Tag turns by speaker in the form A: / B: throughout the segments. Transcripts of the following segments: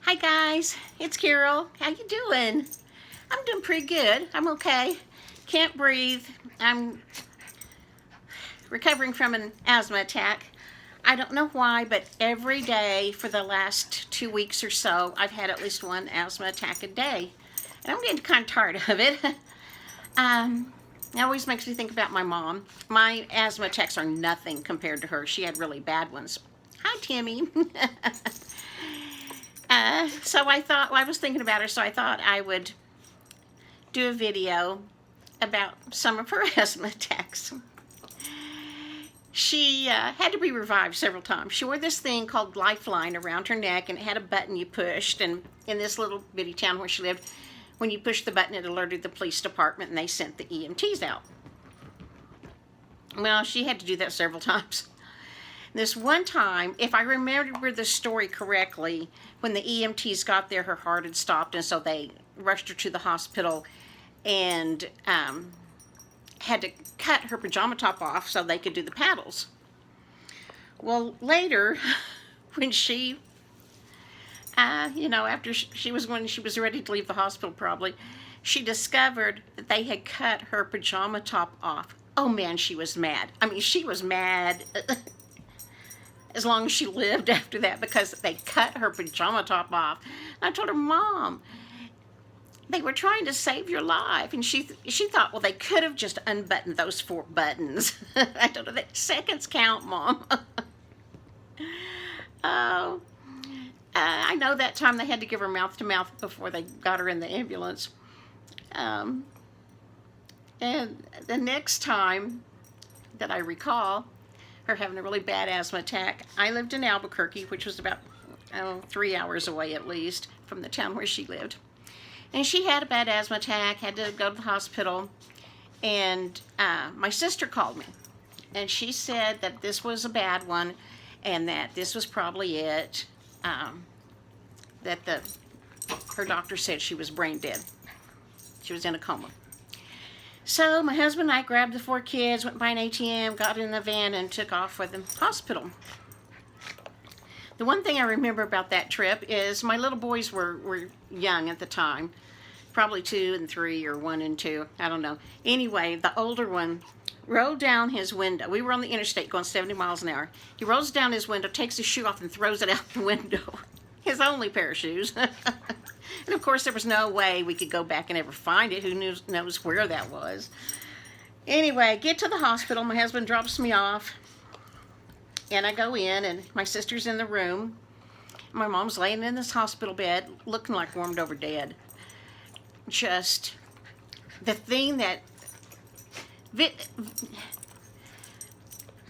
A: Hi guys, it's Carol. How you doing? I'm doing pretty good. I'm okay. Can't breathe. I'm recovering from an asthma attack. I don't know why, but every day for the last 2 weeks or so, I've had at least one asthma attack a day. And I'm getting kind of tired of it. It always makes me think about my mom. My asthma attacks are nothing compared to her. She had really bad ones. Hi, Timmy. So I was thinking about her, so I thought I would do a video about some of her asthma attacks. She had to be revived several times. She wore this thing called Lifeline around her neck, and it had a button you pushed, and in this little bitty town where she lived, when you pushed the button, it alerted the police department, and they sent the EMTs out. Well, she had to do that several times. This one time, if I remember the story correctly, when the EMTs got there, her heart had stopped, and so they rushed her to the hospital and had to cut her pajama top off so they could do the paddles. Well, later, when she, after she was ready to leave the hospital probably, she discovered that they had cut her pajama top off. Oh man, she was mad. I mean, she was mad as long as she lived after that, because they cut her pajama top off. And I told her, Mom, they were trying to save your life. And she thought, well, they could have just unbuttoned those 4 buttons. I told her, that seconds count, Mom. Oh, I know that time they had to give her mouth-to-mouth before they got her in the ambulance. And the next time that I recall her having a really bad asthma attack, I lived in Albuquerque, which was about 3 hours away at least from the town where she lived. And she had a bad asthma attack, had to go to the hospital, and my sister called me, and she said that this was a bad one, and that this was probably it, that her doctor said she was brain dead. She was in a coma. So my husband and I grabbed the 4 kids, went by an ATM, got in the van, and took off for the hospital. The one thing I remember about that trip is my little boys were young at the time, probably 2 and 3 or 1 and 2, I don't know. Anyway, the older one rolled down his window. We were on the interstate going 70 miles an hour. He rolls down his window, takes his shoe off, and throws it out the window. His only pair of shoes. And of course, there was no way we could go back and ever find it. Who knows where that was? Anyway, get to the hospital. My husband drops me off. And I go in, and my sister's in the room. My mom's laying in this hospital bed, looking like warmed over dead. Just the thing that...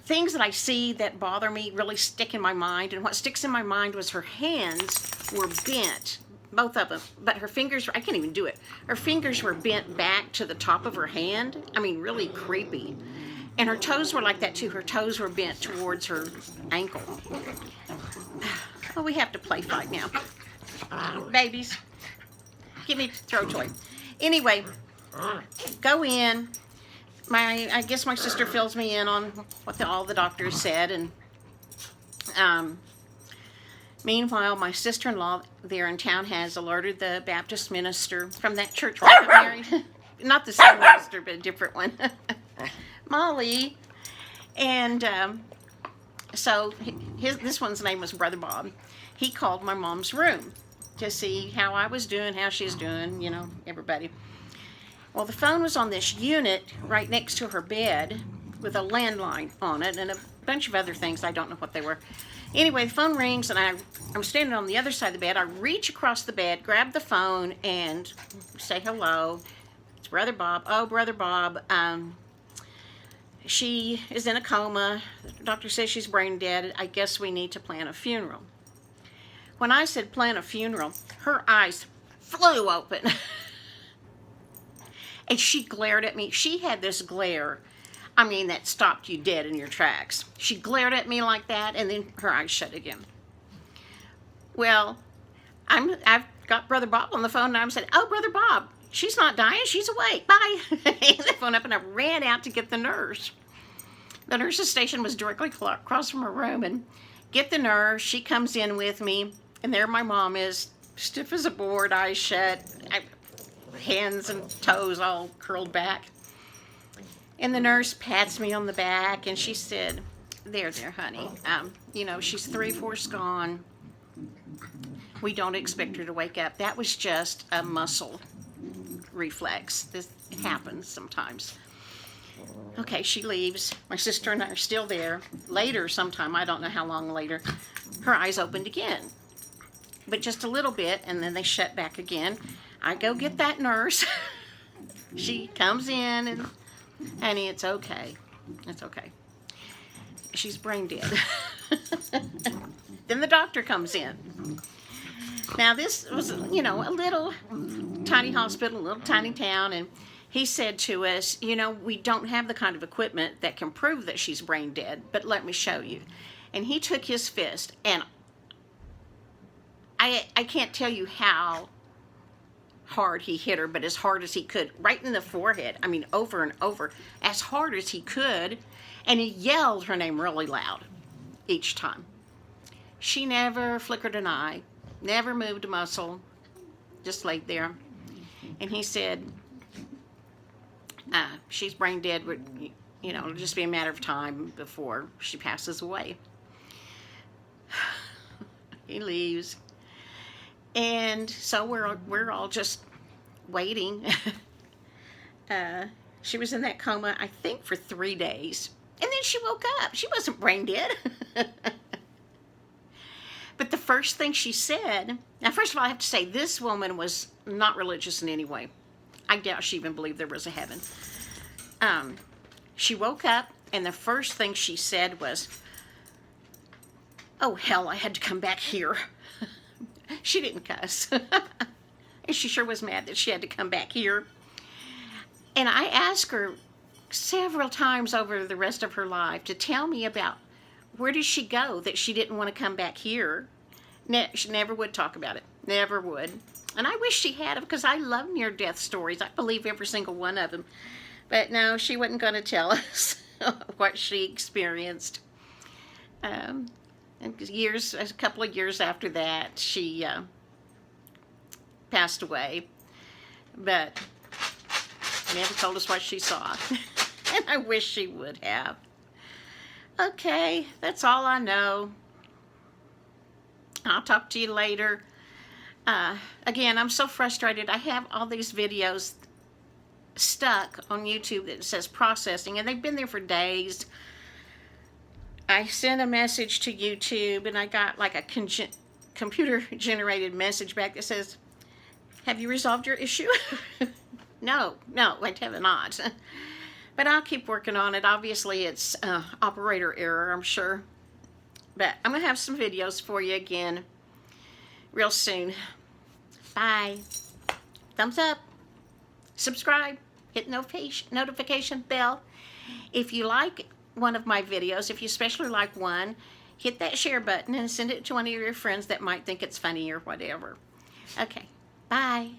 A: things that I see that bother me really stick in my mind, and what sticks in my mind was her hands were bent, both of them, but her fingers, I can't even do it. Her fingers were bent back to the top of her hand. I mean, really creepy. And her toes were like that too. Her toes were bent towards her ankle. Oh, we have to play fight now. Babies, give me a throw toy. Anyway, go in. I guess my sister fills me in on what all the doctors said, and meanwhile, my sister-in-law there in town has alerted the Baptist minister from that church where I got married. Not the same minister, but a different one. Molly. And so this one's name was Brother Bob. He called my mom's room to see how I was doing, how she's doing, everybody. Well, the phone was on this unit right next to her bed with a landline on it and a bunch of other things. I don't know what they were. Anyway, the phone rings, and I'm standing on the other side of the bed. I reach across the bed, grab the phone, and say hello. It's Brother Bob. Oh, Brother Bob, she is in a coma. The doctor says she's brain dead. I guess we need to plan a funeral. When I said plan a funeral, her eyes flew open. And she glared at me. She had this glare, that stopped you dead in your tracks. She glared at me like that, and then her eyes shut again. Well, I've got Brother Bob on the phone, and I said, oh, Brother Bob, she's not dying, she's awake, bye. I hung the phone up, and I ran out to get the nurse. The nurse's station was directly across from her room, and get the nurse. She comes in with me, and there my mom is, stiff as a board, eyes shut, hands and toes all curled back. And the nurse pats me on the back, and she said, there, honey. You know, she's 3/4 gone. We don't expect her to wake up. That was just a muscle reflex. This happens sometimes. Okay, she leaves. My sister and I are still there. Later, sometime, I don't know how long later, her eyes opened again. But just a little bit, and then they shut back again. I go get that nurse. She comes in, and honey, it's okay. It's okay. She's brain dead. Then the doctor comes in. Now, this was, you know, a little tiny hospital, a little tiny town, and he said to us, you know, we don't have the kind of equipment that can prove that she's brain dead, but let me show you. And he took his fist, and I can't tell you how hard he hit her, but as hard as he could, right in the forehead. I mean, over and over, as hard as he could. And he yelled her name really loud each time. She never flickered an eye, never moved a muscle, just laid there. And he said, she's brain dead. You know, it'll just be a matter of time before she passes away. He leaves. And so we're all just waiting. She was in that coma, I think, for 3 days. And then she woke up. She wasn't brain dead. But the first thing she said, now first of all, I have to say, this woman was not religious in any way. I doubt she even believed there was a heaven. She woke up, and the first thing she said was, oh, hell, I had to come back here. She didn't cuss. And she sure was mad that she had to come back here. And I asked her several times over the rest of her life to tell me about where did she go that she didn't want to come back here. She never would talk about it. Never would. And I wish she had, because I love near-death stories. I believe every single one of them. But no, she wasn't going to tell us what she experienced. And a couple of years after that, she passed away. But never told us what she saw. And I wish she would have. Okay, that's all I know. I'll talk to you later. Again, I'm so frustrated. I have all these videos stuck on YouTube that says processing, and they've been there for days. I sent a message to YouTube, and I got like a computer-generated message back that says, have you resolved your issue? No, I have not. But I'll keep working on it. Obviously, it's operator error, I'm sure. But I'm going to have some videos for you again real soon. Bye. Thumbs up. Subscribe. Hit notification bell. If you like one of my videos, if you especially like one, hit that share button and send it to one of your friends that might think it's funny or whatever. Okay. Bye.